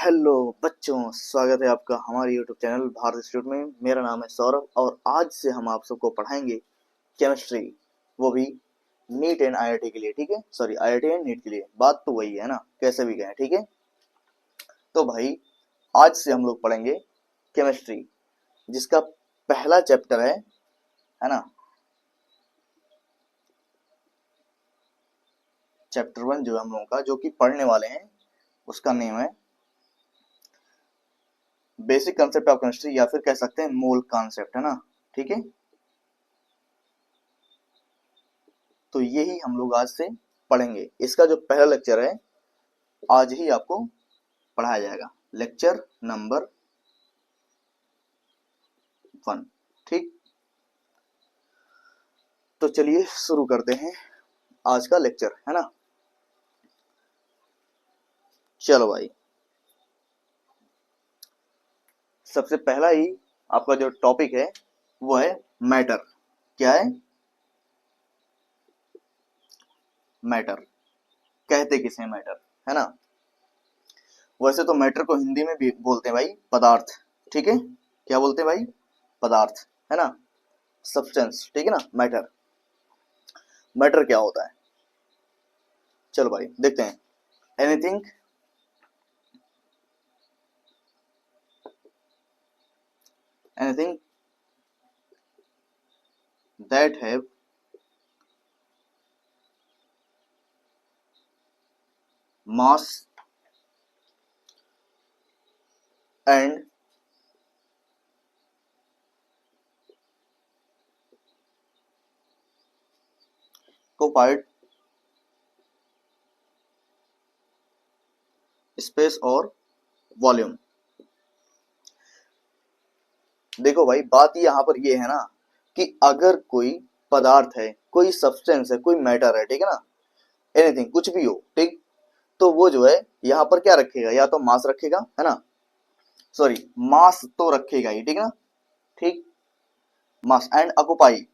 Hello बच्चों, स्वागत है आपका हमारे यूट्यूब चैनल भारत इंस्टीट्यूट में। मेरा नाम है सौरभ और आज से हम आप सबको पढ़ाएंगे केमिस्ट्री, वो भी नीट एंड आईआईटी के लिए। ठीक है, सॉरी आईआईटी एंड नीट के लिए, बात तो वही है ना, कैसे भी गए। ठीक है, तो भाई आज से हम लोग पढ़ेंगे केमिस्ट्री, जिसका पहला चैप्टर है ना, चैप्टर 1 जो है हम लोगों का, जो कि पढ़ने वाले हैं, उसका नेम है बेसिक कंसेप्ट ऑफ केमिस्ट्री, या फिर कह सकते हैं मूल कॉन्सेप्ट, है ना। ठीक है, तो यही हम लोग आज से पढ़ेंगे। इसका जो पहला लेक्चर है आज ही आपको पढ़ाया जाएगा, लेक्चर नंबर 1। ठीक, तो चलिए शुरू करते हैं आज का लेक्चर, है ना। चलो भाई, सबसे पहला ही आपका जो टॉपिक है वो है मैटर। क्या है? मैटर। कहते किसे मैटर, है ना। वैसे तो मैटर को हिंदी में भी बोलते हैं भाई पदार्थ। ठीक है, क्या बोलते हैं भाई? पदार्थ, है ना, सब्सटेंस। ठीक है ना, मैटर। मैटर क्या होता है? चलो भाई देखते हैं। Anything anything that have mass and occupied space और वॉल्यूम। देखो भाई, बात यहाँ पर ये है ना कि अगर कोई पदार्थ है, कोई सब्सटेंस है, कोई मैटर है, ठीक है ना, एनीथिंग कुछ भी हो, ठीक, तो वो जो है यहाँ पर क्या रखेगा? या तो मास रखेगा, है ना, सॉरी मास तो रखेगा ही, ठीक है ना। ठीक, मास एंड ऑक्युपाई,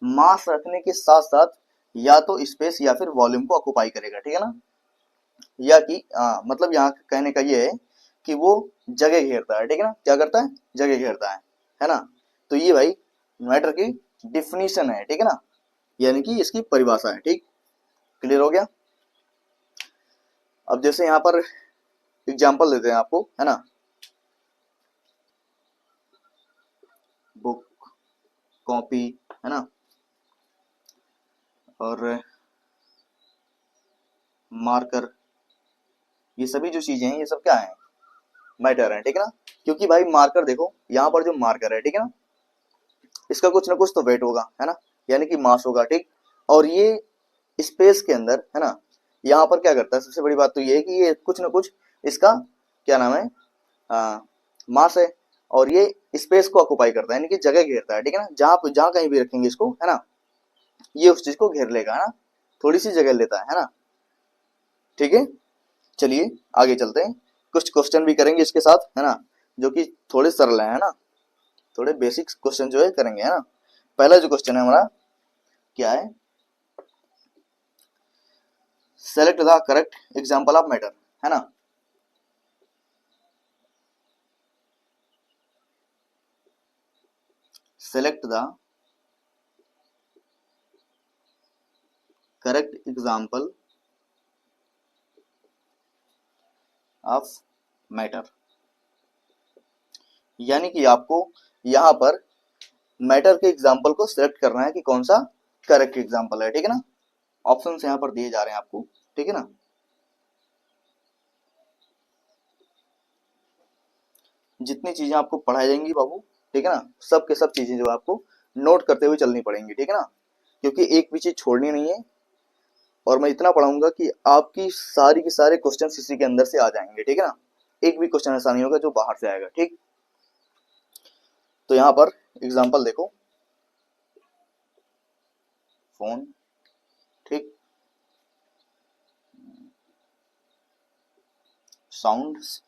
मास रखने के साथ साथ या तो स्पेस या फिर वॉल्यूम को ऑक्युपाई करेगा, ठीक है ना। या कि मतलब यहाँ कहने का ये है कि वो जगह घेरता है, ठीक है ना। क्या करता है? जगह घेरता है ना। तो ये भाई मैटर की डिफिनीशन है, ठीक है ना, यानी कि इसकी परिभाषा है। ठीक, क्लियर हो गया। अब जैसे यहाँ पर एग्जांपल देते हैं आपको, है ना, बुक, कॉपी, है ना, और मार्कर, ये सभी जो चीजें हैं ये सब क्या है? मैटर है, ठीक है ना। क्योंकि भाई मार्कर देखो, यहाँ पर जो मार्कर है, ठीक है ना, इसका कुछ ना कुछ तो वेट होगा, है ना, यानी कि मास होगा। ठीक, और ये स्पेस के अंदर, है ना, यहाँ पर क्या करता है? सबसे बड़ी बात तो ये है कि ये कुछ ना कुछ इसका क्या नाम है, मास है, और ये स्पेस को ऑक्युपाई करता है, यानी कि जगह घेरता है, ठीक है ना। जहां जहां कहीं भी रखेंगे इसको, है ना, ये उस चीज को घेर लेगा, है ना, थोड़ी सी जगह लेता है ना। ठीक है, चलिए आगे चलते हैं। कुछ क्वेश्चन भी करेंगे इसके साथ, है ना, जो कि थोड़े सरल है ना, थोड़े बेसिक क्वेश्चन जो है करेंगे, है ना। पहला जो क्वेश्चन है हमारा क्या है? Select the correct example of matter, है ना। Select the correct example of matter, यानी कि आपको यहाँ पर मैटर के एग्जाम्पल को सिलेक्ट करना है कि कौन सा करेक्ट एग्जाम्पल है, ठीक है ना। ऑप्शन यहाँ पर दिए जा रहे हैं आपको, ठीक है ना। जितनी चीजें आपको पढ़ाई जाएंगी बाबू, ठीक है ना, सब के सब चीजें जो आपको नोट करते हुए चलनी पड़ेंगी, ठीक है ना, क्योंकि एक भी चीज छोड़नी नहीं है। और मैं इतना पढ़ाऊंगा कि आपकी सारी के सारे क्वेश्चन इसी के अंदर से आ जाएंगे, ठीक है ना। एक भी क्वेश्चन ऐसा नहीं होगा जो बाहर से आएगा। ठीक, तो यहाँ पर एग्जाम्पल देखो, फोन, ठीक, sounds,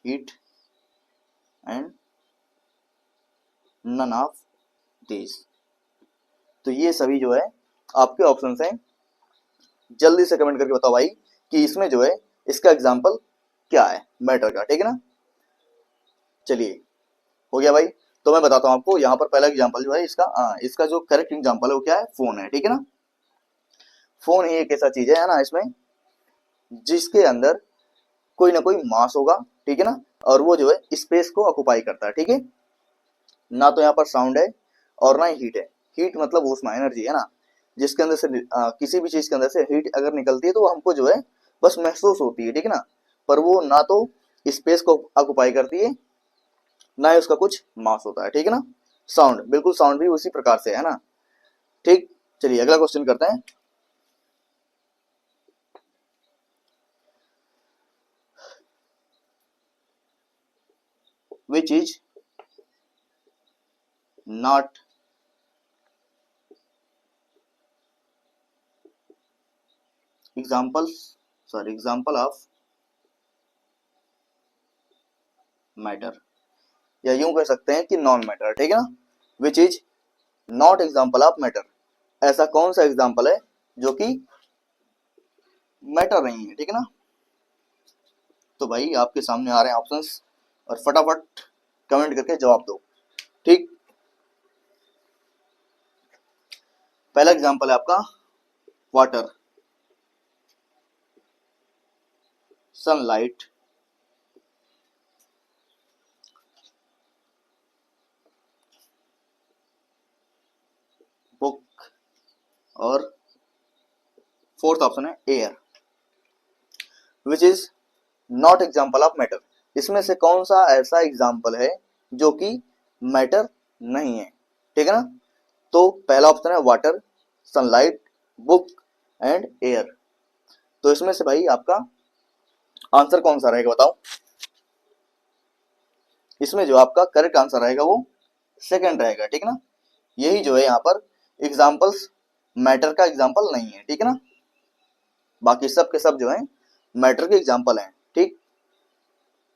heat and none of this. तो ये सभी जो है आपके ऑप्शंस हैं। जल्दी से कमेंट करके बताओ भाई कि इसमें जो है इसका एग्जाम्पल क्या है मैटर का, ठीक है ना। चलिए हो गया भाई। तो मैं बताता हूँ आपको, यहाँ पर पहला एग्जाम्पल जो है इसका जो करेक्ट एग्जाम्पल है वो क्या है, फोन है, ठीक है ना। फोन ही एक ऐसा चीज है ना इसमें जिसके अंदर कोई ना कोई मास होगा, ठीक है ना, और वो जो है स्पेस को ऑक्युपाई करता है, ठीक है। ना तो यहाँ पर साउंड है और ना ही हीट है। हीट मतलब ऊष्मा, एनर्जी है ना, जिसके अंदर से किसी भी चीज के अंदर से हीट अगर निकलती है तो वो हमको जो है बस महसूस होती है, ठीक है ना, पर वो ना तो स्पेस को ऑक्युपाई करती है ना ही उसका कुछ मास होता है, ठीक है ना। साउंड, बिल्कुल साउंड भी उसी प्रकार से है ना, ठीक। चलिए अगला क्वेश्चन करते हैं। Which is not example of matter, या यूं कह सकते हैं कि नॉन मैटर, ठीक है ना। Which is not example of matter, ऐसा कौन सा एग्जाम्पल है जो कि मैटर नहीं है, ठीक है ना। तो भाई आपके सामने आ रहे हैं ऑप्शंस और फटाफट कमेंट करके जवाब दो, ठीक। पहला एग्जाम्पल है आपका वाटर, सनलाइट, बुक, और फोर्थ ऑप्शन है air. Which is not example of matter, इसमें से कौन सा ऐसा एग्जाम्पल है जो कि मैटर नहीं है, ठीक है ना। तो पहला ऑप्शन है water, sunlight, book and air. तो इसमें से भाई आपका आंसर कौन सा रहेगा बताओ। इसमें जो आपका करेक्ट आंसर रहेगा वो सेकंड रहेगा, ठीक है ना। यही जो है यहाँ पर एग्जाम्पल्स मैटर का एग्जाम्पल नहीं है, ठीक है ना। बाकी सब के सब जो है मैटर के एग्जाम्पल हैं, ठीक।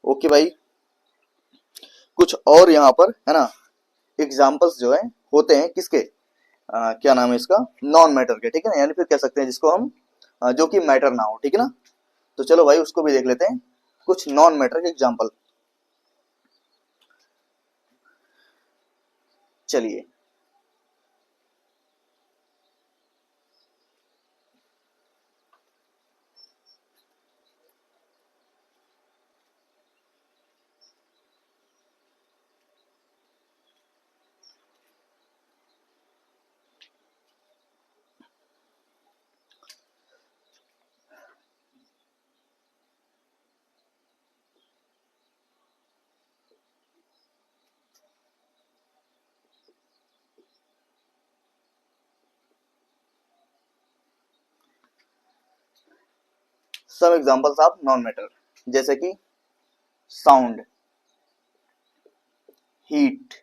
ओके भाई, कुछ और यहाँ पर है ना एग्जाम्पल्स जो है होते हैं किसके, क्या नाम है इसका, नॉन मैटर के, ठीक है ना, यानी फिर कह सकते हैं जिसको हम जो कि मैटर ना हो, ठीक है ना। तो चलो भाई उसको भी देख लेते हैं, कुछ नॉन मैटर के एग्जाम्पल। चलिए सब एग्जाम्पल्स ऑफ नॉन मैटर, जैसे कि साउंड, हीट,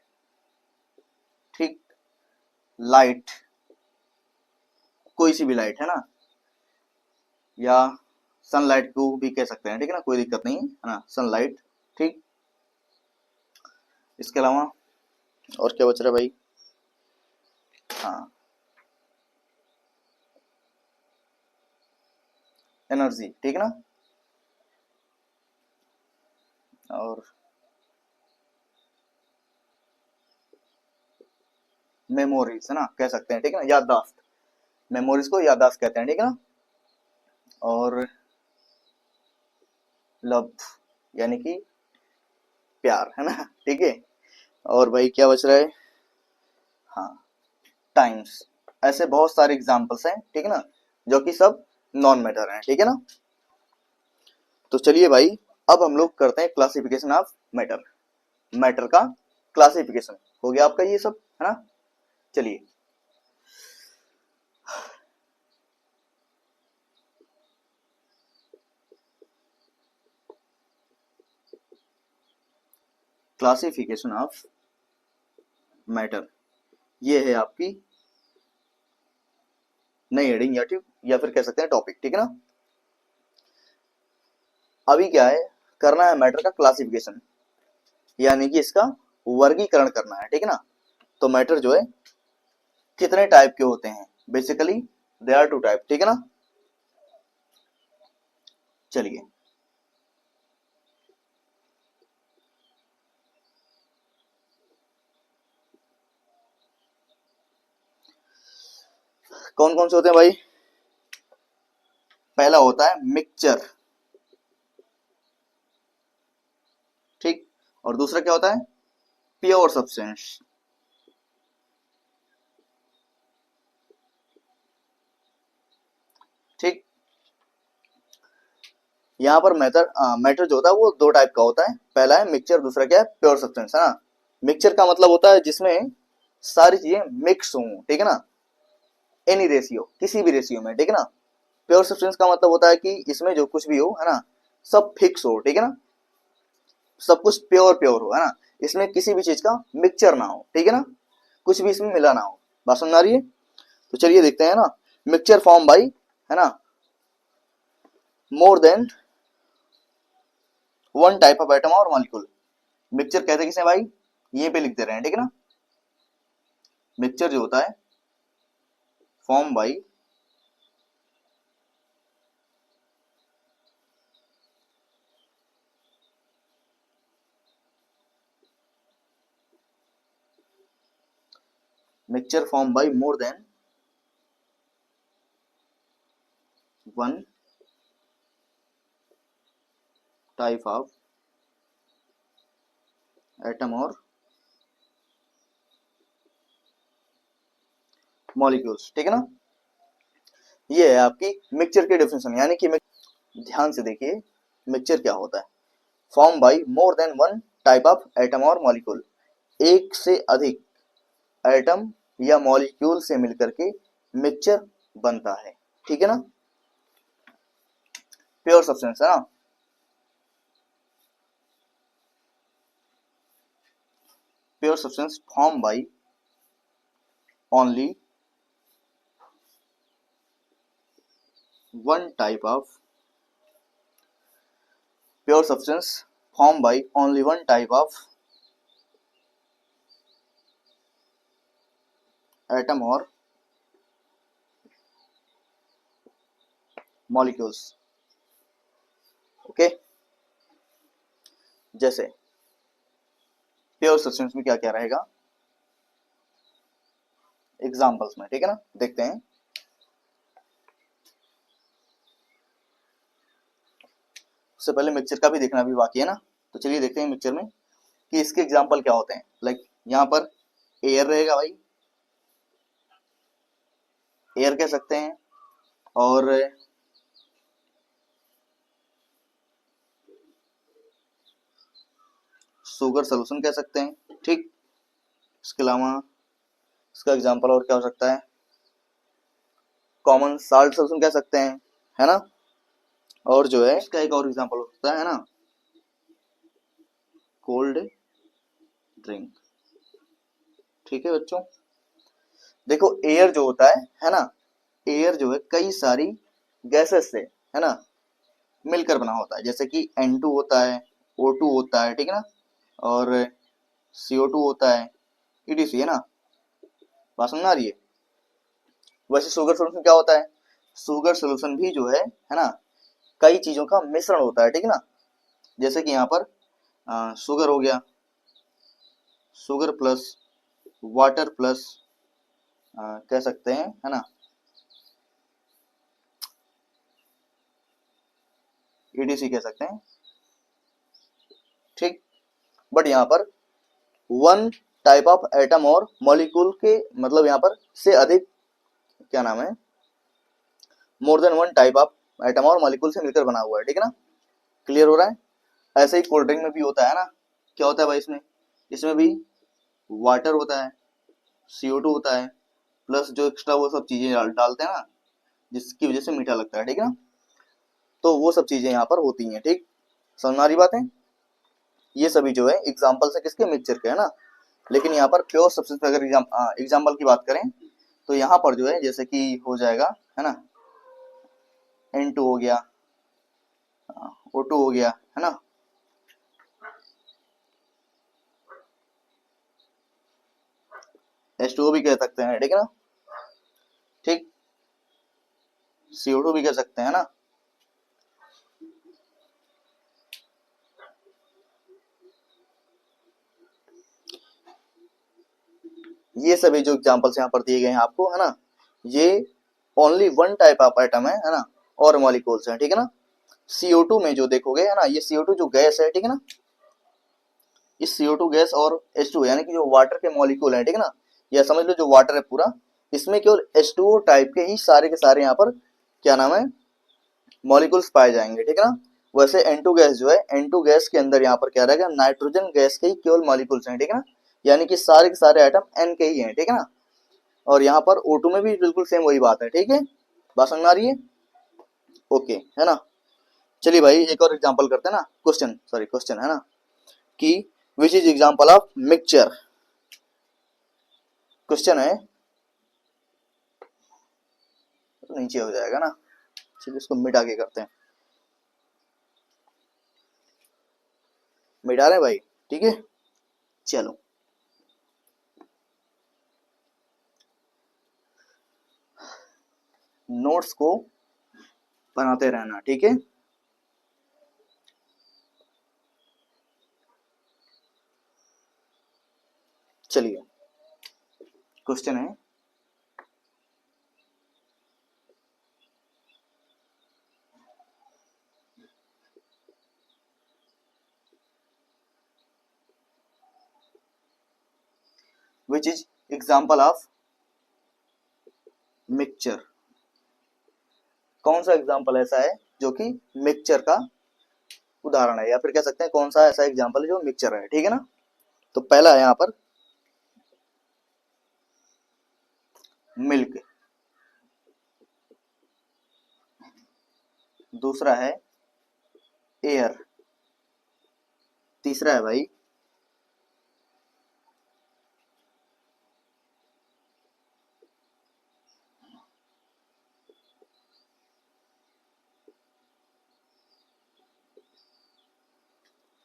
ठीक, लाइट, कोई सी भी लाइट है ना, या सनलाइट को भी कह सकते हैं, ठीक है ना, कोई दिक्कत नहीं है ना, सनलाइट, ठीक। इसके अलावा और क्या बच रहा है भाई, हाँ एनर्जी, ठीक है ना, और मेमोरीज है ना, कह सकते हैं, ठीक है ना, याददाश्त, मेमोरीज को याददाश्त कहते हैं, ठीक है ना। और लव यानी कि प्यार है ना, ठीक है। और भाई क्या बच रहा है, हाँ टाइम्स। ऐसे बहुत सारे एग्जाम्पल्स हैं, ठीक है ना, जो कि सब नॉन मैटर हैं, ठीक है ना। तो चलिए भाई अब हम लोग करते हैं क्लासिफिकेशन ऑफ मैटर, मैटर का क्लासिफिकेशन हो गया आपका ये सब है ना। चलिए क्लासिफिकेशन ऑफ मैटर, ये है आपकी नई हेडिंग या फिर कह सकते हैं टॉपिक, ठीक है ना। अभी क्या है, करना है मैटर का क्लासिफिकेशन, यानी कि इसका वर्गीकरण करना है, ठीक है ना। तो मैटर जो है कितने टाइप के होते हैं, basically they are two type, ठीक है ना। चलिए कौन कौन से होते हैं भाई? पहला होता है मिक्सचर, ठीक, और दूसरा क्या होता है? प्योर सब्सटेंस, ठीक। यहाँ पर मैटर जो होता है वो दो टाइप का होता है, पहला है मिक्सचर, दूसरा क्या है? प्योर सब्सटेंस, है ना। मिक्सचर का मतलब होता है जिसमें सारी चीजें मिक्स हों, ठीक है ना, एनी रेशियो, किसी भी रेशियो में, ठीक है ना। प्योर सब्सटेंस का मतलब होता है कि इसमें जो कुछ भी हो, है ना, सब फिक्स हो, ठीक है ना, सब कुछ प्योर प्योर हो, है ना, इसमें किसी भी चीज का मिक्सचर ना हो, ठीक है ना, कुछ भी इसमें मिला ना हो। बात समझ आ रही है? तो चलिए देखते हैं ना। मिक्सचर फॉर्म बाई, है ना, more than one type of atom और मॉलिक्यूल। मिक्सचर कहते किसे भाई? ये पे लिख दे रहे हैं, ठीक है ना। मिक्सचर जो होता है form by mixture form by more than one type of atom और मॉलिक्यूल्स, ठीक है ना। ये है आपकी मिक्सचर की डेफिनेशन, यानी कि ध्यान से देखिए मिक्सचर क्या होता है। Form by more than one type of atom और मॉलिक्यूल, एक से अधिक एटम या मॉलिक्यूल से मिलकर के मिक्सचर बनता है, ठीक है ना। प्योर सब्सटेंस, है ना। Pure substance form by only one type of pure substance form by only one type of atom और मॉलिक्यूल्स, ओके। जैसे प्योर सब्सटेंस में क्या क्या रहेगा एग्जांपल्स में, ठीक है ना, देखते हैं। उससे पहले मिक्सचर का भी देखना भी बाकी है ना, तो चलिए देखते हैं मिक्सचर में कि इसके एग्जांपल क्या होते हैं। लाइक यहाँ पर एयर रहेगा भाई, एयर कह सकते हैं, और शुगर सोल्यूशन कह सकते हैं, ठीक। इसके अलावा इसका एग्जांपल और क्या हो सकता है? कॉमन साल्ट सोल्यूशन कह सकते हैं, है ना। और जो है इसका एक और एग्जांपल हो सकता है ना, कोल्ड ड्रिंक, ठीक है बच्चों। देखो एयर जो होता है ना, एयर जो है कई सारी गैसेस से, है ना, मिलकर बना होता है, जैसे कि N2 होता है, O2 होता है, ठीक है ना, और CO2 होता है, ETC, है ना। बात समझ आ रही है? वैसे शुगर सोल्यूशन क्या होता है? शुगर सोल्यूशन भी जो है ना, कई चीजों का मिश्रण होता है, ठीक है ना। जैसे कि यहाँ पर शुगर हो गया, शुगर प्लस वाटर प्लस कह सकते हैं, है ना, ETC कह सकते हैं, ठीक। बट यहाँ पर वन टाइप ऑफ एटम और मॉलिक्यूल के मतलब यहाँ पर से अधिक, क्या नाम है, more than one type of atom और मॉलिक्यूल से मिलकर बना हुआ है, ठीक है ना। क्लियर हो रहा है? ऐसे ही कोल्ड ड्रिंक में भी होता है ना, क्या होता है भाई इसमें? इसमें भी वाटर होता है, CO2 होता है, प्लस जो एक्स्ट्रा वो सब चीजें डालते हैं ना, जिसकी वजह से मीठा लगता है, ठीक है ना। तो वो सब चीजें यहाँ पर होती हैं, ठीक। समझ में आ रही बात है? ये सभी जो है एग्जाम्पल्स है किसके? मिक्सचर के, है ना। लेकिन यहाँ पर प्योर सब्सटेंस अगर एग्जाम्पल की बात करें तो यहाँ पर जो है जैसे कि हो जाएगा, है ना, N2 हो गया, O2 हो गया, है ना, H2O भी कह सकते हैं, ठीक है ना, ठीक, CO2 भी कह सकते हैं ना। ये सभी जो एग्जांपल्स यहाँ पर दिए गए हैं आपको, है ना, ये only one type of atom है ना, और मॉलिक्यूल्स हैं, ठीक है ना। CO2 में जो देखोगे, है ना, ये CO2 जो गैस है, ठीक है ना, इस CO2 गैस और H2 यानी कि जो वाटर के मॉलिक्यूल हैं, ठीक है ना, या समझ लो जो वाटर है पूरा, इसमें केवल H2O टाइप के ही सारे के सारे यहाँ पर क्या नाम है, मॉलिक्यूल्स पाए जाएंगे, ठीक है ना। वैसे N2 गैस जो है, N2 गैस के अंदर यहाँ पर क्या रहेगा, नाइट्रोजन गैस के ही केवल मॉलिक्यूल्स हैं, ठीक है ना, यानी कि सारे के सारे एटम N के ही हैं, ठीक है ना। और यहाँ पर O2 में भी बिल्कुल सेम वही बात है, ठीक है, बात समझ में आ रही है, ओके, है ना। चलिए भाई एक और एग्जांपल करते हैं ना, क्वेश्चन है ना, कि which is example of mixture. Question है, नीचे हो जाएगा ना, चलिए इसको मिटा के करते हैं, मिटा रहे हैं भाई, ठीक है, चलो। नोट्स को बनाते रहना, ठीक है। चलिए क्वेश्चन है, which is example of mixture. कौन सा एग्जांपल ऐसा है जो कि मिक्सचर का उदाहरण है, या फिर कह सकते हैं कौन सा ऐसा एग्जांपल है जो मिक्सचर है, ठीक है ना। तो पहला है यहाँ पर मिल्क, दूसरा है एयर, तीसरा है भाई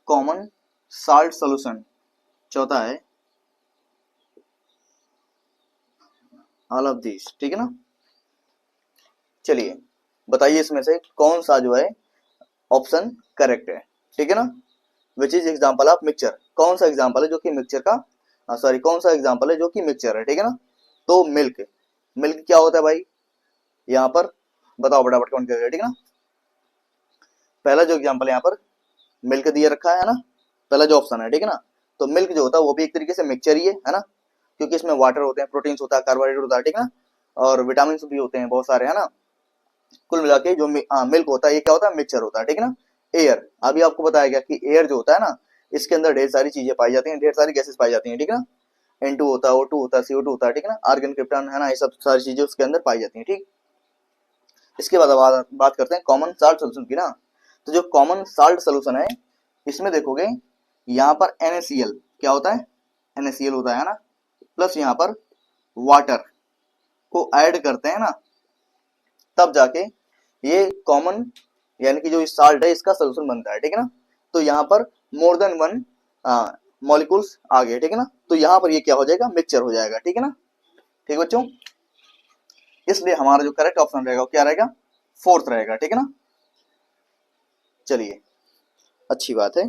कॉमन साल्ट सोल्यूशन, चौथा है ऑल ऑफ दिस, ठीक है ना। चलिए बताइए इसमें से कौन सा जो है ऑप्शन करेक्ट है, ठीक है ना। Which is example of mixture, कौन सा एग्जांपल है जो कि मिक्सचर का, सॉरी कौन सा एग्जांपल है जो कि मिक्सचर है, ठीक है ना। तो मिल्क, मिल्क क्या होता है भाई, यहाँ पर बताओ फटाफट कौन करेगा, ठीक है ना। पहला जो एग्जांपल यहाँ पर मिल्क दिया रखा है ना, पहला जो ऑप्शन है, ठीक है ना। तो मिल्क जो होता है वो भी एक तरीके से मिक्सचर ही है ना, क्योंकि इसमें वाटर होते हैं, प्रोटीन्स होता है, कार्बोहाइड्रेट होता है, ठीक है ना, और विटामिन भी होते हैं बहुत सारे, है ना। कुल मिला के जो मिल्क होता है ये क्या होता है, मिक्सचर होता है, ठीक है ना। एयर, अभी आपको बताया गया कि एयर जो होता है ना, इसके अंदर ढेर सारी चीजें पाई जाती हैं, ढेर सारी गैसेस पाई जाती हैं, ठीक है ना। N2 होता है, O2 होता है, CO2 होता है, ठीक है ना, आर्गन, क्रिप्टन, है ना, ये सब सारी चीजें उसके अंदर पाई जाती हैं, ठीक। इसके बाद बात करते हैं कॉमन साल्ट सोल्यूशन की ना। तो जो कॉमन साल्ट सोल्यूशन है, इसमें देखोगे यहाँ पर NaCl क्या होता है, NaCl होता है ना, प्लस यहाँ पर वाटर को ऐड करते हैं ना, तब जाके ये कॉमन यानी कि जो साल्ट है इसका सोल्यूशन बनता है, ठीक है ना। तो यहाँ पर मोर देन वन मॉलिक्यूल्स आ गए, ठीक है ना, तो यहाँ पर ये क्या हो जाएगा, मिक्सचर हो जाएगा, ठीक है ना। ठीक बच्चों, इसलिए हमारा जो करेक्ट ऑप्शन रहेगा वो क्या रहेगा, फोर्थ रहेगा, ठीक है ना। चलिए अच्छी बात है।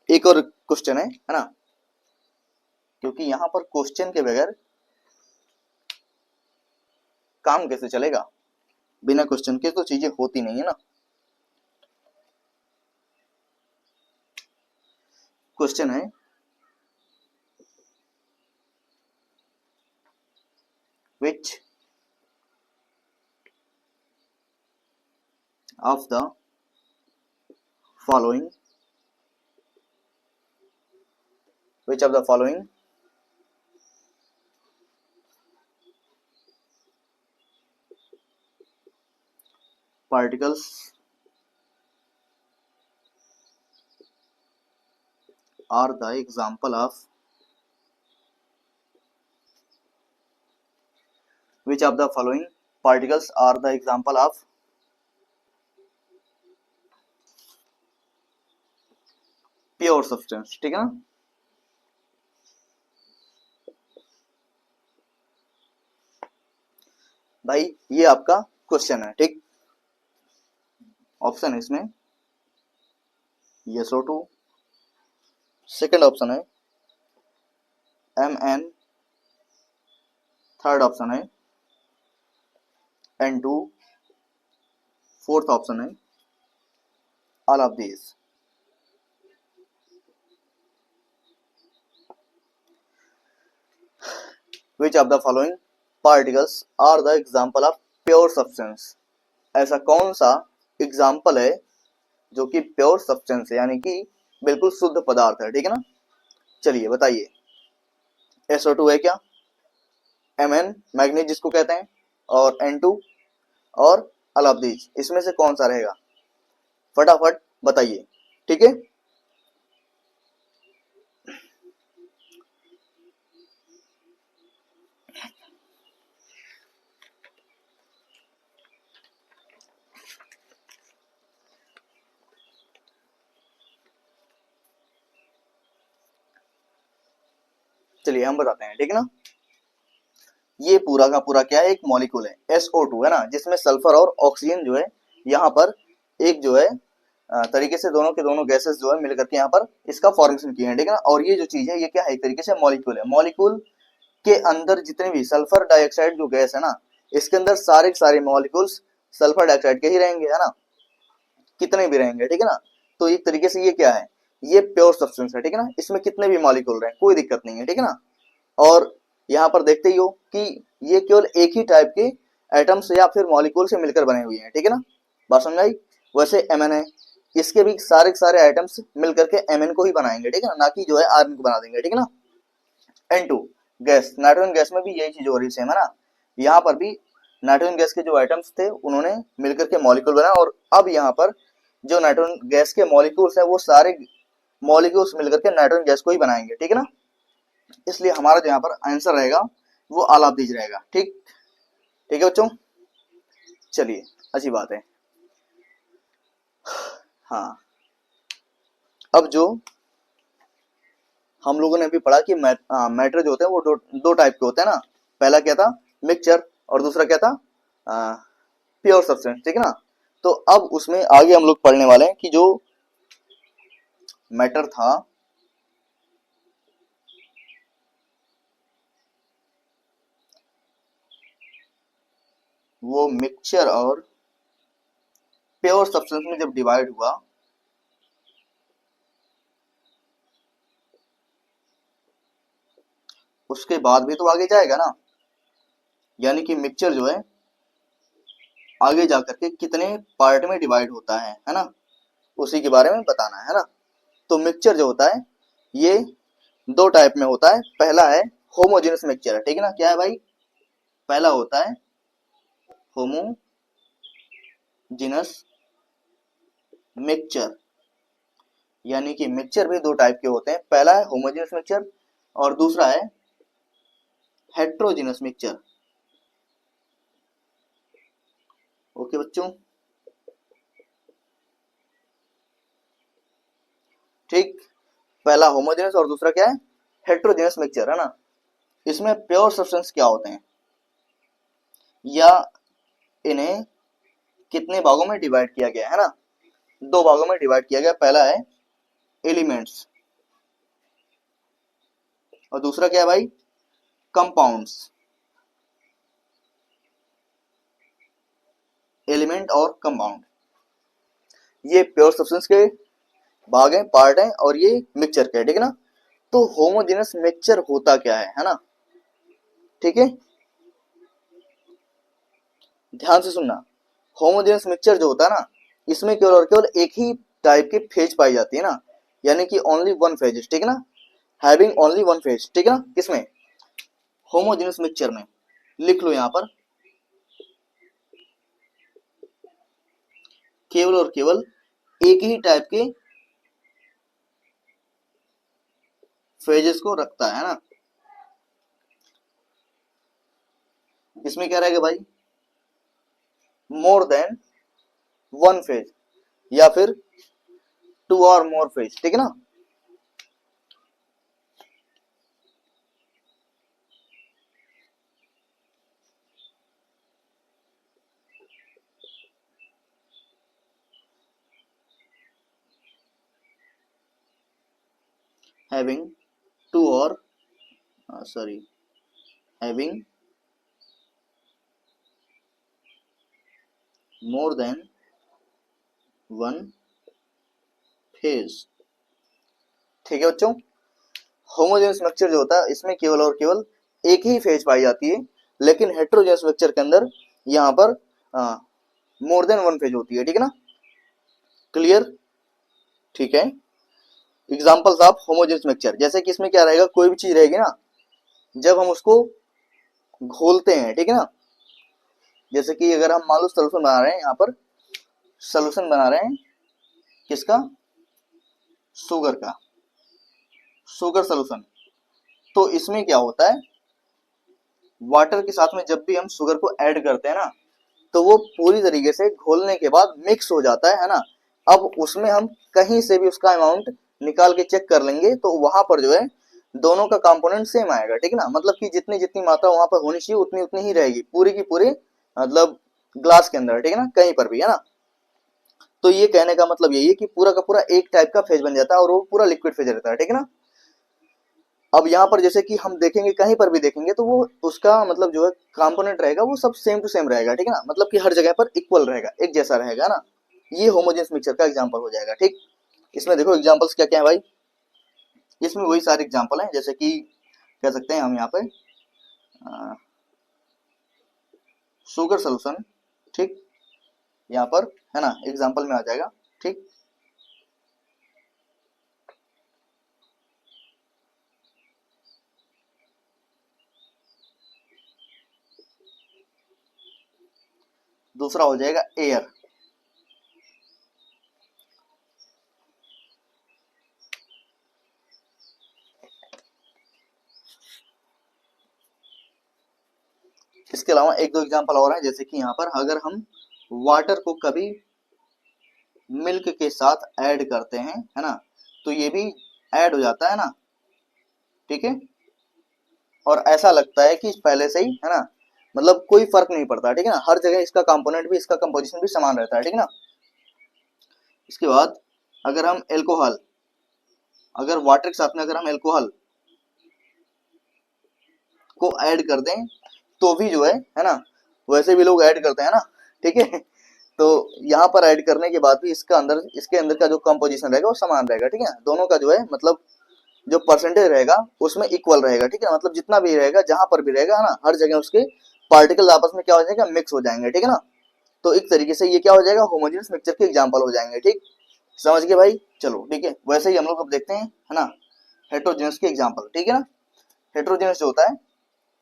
एक और क्वेश्चन है ना, क्योंकि यहाँ पर क्वेश्चन के बगैर काम कैसे चलेगा, बिना क्वेश्चन के तो चीजें होती नहीं है ना। क्वेश्चन है, which of the following, which of the following particles are the example of, which of the following particles are the example of pure substance, ठीक है ना। भाई ये आपका क्वेश्चन है, ठीक, ऑप्शन है इसमें SO2, सेकंड ऑप्शन है Mn, थर्ड ऑप्शन है N2, फोर्थ ऑप्शन है all of these. Which of the following particles are the example of pure substance? ऐसा कौन सा एग्जाम्पल है जो कि प्योर सब्सटेंस है, यानी कि बिल्कुल शुद्ध पदार्थ है, ठीक है ना। चलिए बताइए, SO2 है क्या, Mn मैग्नीज जिसको कहते हैं, और N2 और ऑल ऑफ दीज, इसमें से कौन सा रहेगा, फटाफट बताइए, ठीक है। चलिए हम बताते हैं, ठीक है ना। ये पूरा का पूरा क्या है, एक मॉलिक्यूल है SO2 है ना, जिसमें सल्फर और ऑक्सीजन जो है यहाँ पर एक जो है तरीके से दोनों के दोनों गैसेस जो है मिलकर के यहाँ पर इसका फॉर्मेशन किए हैं, ठीक है ना। और ये जो चीज है ये क्या है, एक तरीके से मॉलिक्यूल है। मॉलिक्यूल के अंदर जितने भी सल्फर डाइऑक्साइड जो गैस है ना, इसके अंदर सारे सारे मॉलिक्यूल्स सल्फर डाइऑक्साइड के ही रहेंगे, है ना, कितने भी रहेंगे, ठीक है ना। तो एक तरीके से ये क्या है, ये प्योर सब्सटेंस है, ठीक है ना। इसमें कितने भी मॉलिक्यूल रहे कोई दिक्कत नहीं है, ठीक है ना। और यहाँ पर देखते ही हो कि ये केवल एक ही टाइप के एटम्स या फिर मॉलिक्यूल से मिलकर बने हुए हैं, ठीक है ना, बात समझ आई। वैसे Mn है, इसके भी सारे सारे आइटम्स मिलकर के Mn को ही बनाएंगे, ठीक है ना, कि जो है Rn को बना देंगे, ठीक है ना। N2 गैस, नाइट्रोजन गैस में भी यही चीज हो रही सेम है ना। यहाँ पर भी नाइट्रोजन गैस के जो आइटम्स थे उन्होंने मिलकर के मॉलिक्यूल बनाया, और अब यहाँ पर जो नाइट्रोजन गैस के मॉलिक्यूल्स है वो सारे मॉलिक्यूल्स मिलकर के नाइट्रोजन गैस को ही बनाएंगे, ठीक है ना। इसलिए हमारा जो यहाँ पर आंसर रहेगा वो ऑल ऑफ दीज रहेगा, ठीक, ठीक है बच्चों। चलिए अच्छी बात है। हाँ, अब जो हम लोगों ने अभी पढ़ा कि मैटर जो होते हैं वो दो टाइप के होते हैं ना। पहला क्या था, मिक्सचर, और दूसरा क्या था, प्योर सब्सटेंस, ठीक है ना। तो अब उसमें आगे हम लोग पढ़ने वाले हैं कि जो मैटर था वो मिक्सचर और प्योर सब्सटेंस में जब डिवाइड हुआ उसके बाद भी तो आगे जाएगा ना, यानी कि मिक्सचर जो है आगे जाकर के कितने पार्ट में डिवाइड होता है ना, उसी के बारे में बताना है ना। तो मिक्सचर जो होता है ये दो टाइप में होता है। पहला है होमोजेनस मिक्सचर, ठीक है ना। क्या है भाई, पहला होता है होमोजेनस मिक्सचर, यानी कि मिक्सचर भी दो टाइप के होते हैं। पहला है होमोजेनस मिक्सचर और दूसरा है हेट्रोजेनस मिक्सचर। ओके बच्चों, ठीक, पहला होमोजेनस और दूसरा क्या है, हेट्रोजेनस मिक्सचर, है ना। इसमें प्योर सब्सटेंस क्या होते हैं या इन्हें कितने भागों में डिवाइड किया गया है ना, दो भागों में डिवाइड किया गया। पहला है एलिमेंट्स और दूसरा क्या है भाई, कंपाउंड्स। एलिमेंट और कंपाउंड ये प्योर सब्सटेंस के भाग हैं, पार्ट हैं, और ये मिक्सचर के, ठीक है ना। तो होमोजेनस मिक्सचर होता क्या है ना, ठीक है, ध्यान से सुनना। होमोजेनस मिक्सचर जो होता है ना, इसमें केवल और केवल एक ही टाइप की फेज पाई जाती है ना, यानी कि ओनली वन फेज, ठीक है ना, हैविंग ओनली वन फेज, ठीक है ना। किसमें, होमोजेनस मिक्सचर में। लिख लो यहां पर, केवल और केवल एक ही टाइप के फेजेस को रखता है ना। इसमें क्या रहेगा भाई, मोर देन वन फेज या फिर टू और मोर फेज, ठीक है ना। हैविंग टू और having more than one phase. ठीक है बच्चों, होमोजेनस मिक्सचर जो होता है इसमें केवल और केवल एक ही फेज पाई जाती है, लेकिन हेट्रोजेनस मिक्सचर के अंदर यहाँ पर मोर देन वन फेज होती है। ठीक है ना, क्लियर? ठीक है, एग्जांपल्स ऑफ होमोजेनस मिक्सचर, जैसे कि इसमें क्या रहेगा, कोई भी चीज रहेगी ना, जब हम उसको घोलते हैं, ठीक है ना, जैसे कि अगर हम मान लो सोल्यूशन बना रहे हैं, यहाँ पर सोल्यूशन बना रहे हैं किसका, शुगर का, शुगर सोल्यूशन, तो इसमें क्या होता है, वाटर के साथ में जब भी हम शुगर को ऐड करते हैं ना, तो वो पूरी तरीके से घोलने के बाद मिक्स हो जाता है ना। अब उसमें हम कहीं से भी उसका अमाउंट निकाल के चेक कर लेंगे तो वहां पर जो है दोनों का कंपोनेंट सेम आएगा। ठीक है ना, मतलब कि जितनी जितनी मात्रा वहां पर होनी चाहिए उतनी उतनी ही रहेगी पूरी की पूरी, मतलब ग्लास के अंदर, ठीक है ना, कहीं पर भी, है ना। तो ये कहने का मतलब यही है कि पूरा का पूरा एक टाइप का फेज बन जाता है और वो पूरा लिक्विड फेज रहता है। ठीक है ना, अब यहाँ पर जैसे कि हम देखेंगे, कहीं पर भी देखेंगे तो वो उसका मतलब जो है कंपोनेंट रहेगा वो सब सेम टू सेम रहेगा। ठीक है ना, मतलब कि हर जगह पर इक्वल रहेगा, एक जैसा रहेगा ना। ये होमोजेनस मिक्सचर का एग्जांपल हो जाएगा। ठीक, इसमें देखो एग्जांपल्स क्या क्या है भाई, इसमें वही सारे एग्जांपल हैं, जैसे कि कह सकते हैं हम यहाँ पे शुगर सोल्यूशन, ठीक, यहाँ पर है ना एग्जांपल में आ जाएगा। ठीक, दूसरा हो जाएगा एयर, इसके अलावा एक दो एग्जांपल और है, जैसे कि यहाँ पर अगर हम वाटर को कभी मिल्क के साथ ऐड करते हैं, है ना, तो ये भी ऐड हो जाता है ना। ठीक है, और ऐसा लगता है कि पहले से ही, है ना, मतलब कोई फर्क नहीं पड़ता। ठीक है ना, हर जगह इसका कंपोनेंट भी, इसका कंपोजिशन भी समान रहता है। ठीक है ना, इसके बाद अगर हम एल्कोहल, अगर वाटर के साथ में अगर हम एल्कोहल को ऐड कर दें तो भी जो है ना, वैसे भी लोग ऐड करते हैं ना। ठीक है, तो यहाँ पर ऐड करने के बाद भी इसका अंदर, इसके अंदर का जो कंपोजिशन रहेगा वो समान रहेगा। ठीक है, दोनों का जो है मतलब जो परसेंटेज रहेगा उसमें इक्वल रहेगा। ठीक है, मतलब जितना भी रहेगा, जहां पर भी रहेगा ना, हर जगह उसके पार्टिकल आपस में क्या हो जाएगा, मिक्स हो जाएंगे। ठीक है ना, तो एक तरीके से ये क्या हो जाएगा, होमोजेनियस मिक्सचर के एग्जांपल हो जाएंगे। ठीक, समझ गए भाई? चलो ठीक है, वैसे ही हम लोग अब देखते हैं, है ना, हेट्रोजेनस के एग्जांपल। ठीक है ना, हेट्रोजेनस जो होता है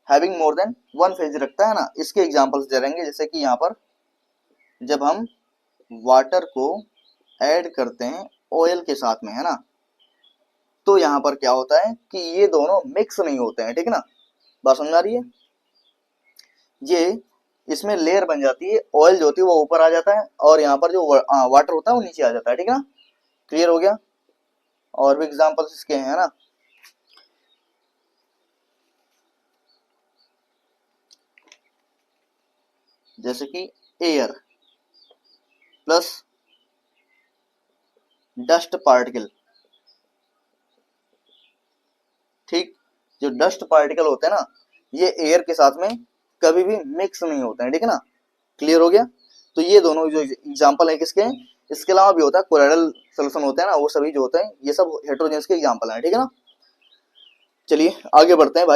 having more than one phase रखता है ना, इसके एग्जांपल्स दे रहेंगे, जैसे कि यहाँ पर जब हम वाटर को ऐड करते हैं ऑयल के साथ में, है ना, तो यहाँ पर क्या होता है कि ये दोनों मिक्स नहीं होते हैं। ठीक है ना, बात समझ आ रही है? ये इसमें लेयर बन जाती है, ऑयल जो होती है वो ऊपर आ जाता है और यहाँ पर जो वाटर होता है वो नीचे आ जाता है। ठीक है ना, क्लियर हो गया? और भी एग्जांपल्स इसके हैं, है ना, जैसे कि एयर प्लस डस्ट पार्टिकल। ठीक, जो डस्ट पार्टिकल होते हैं ना, ये एयर के साथ में कभी भी मिक्स नहीं होते हैं। ठीक है ना, क्लियर हो गया? तो ये दोनों जो एग्जांपल है किसके हैं, इसके अलावा भी होता है कोलोइडल सोल्यूशन होते हैं ना, वो सभी जो होते हैं ये सब हेट्रोजेनस के एग्जांपल हैं। ठीक है ना, चलिए आगे बढ़ते हैं भाई।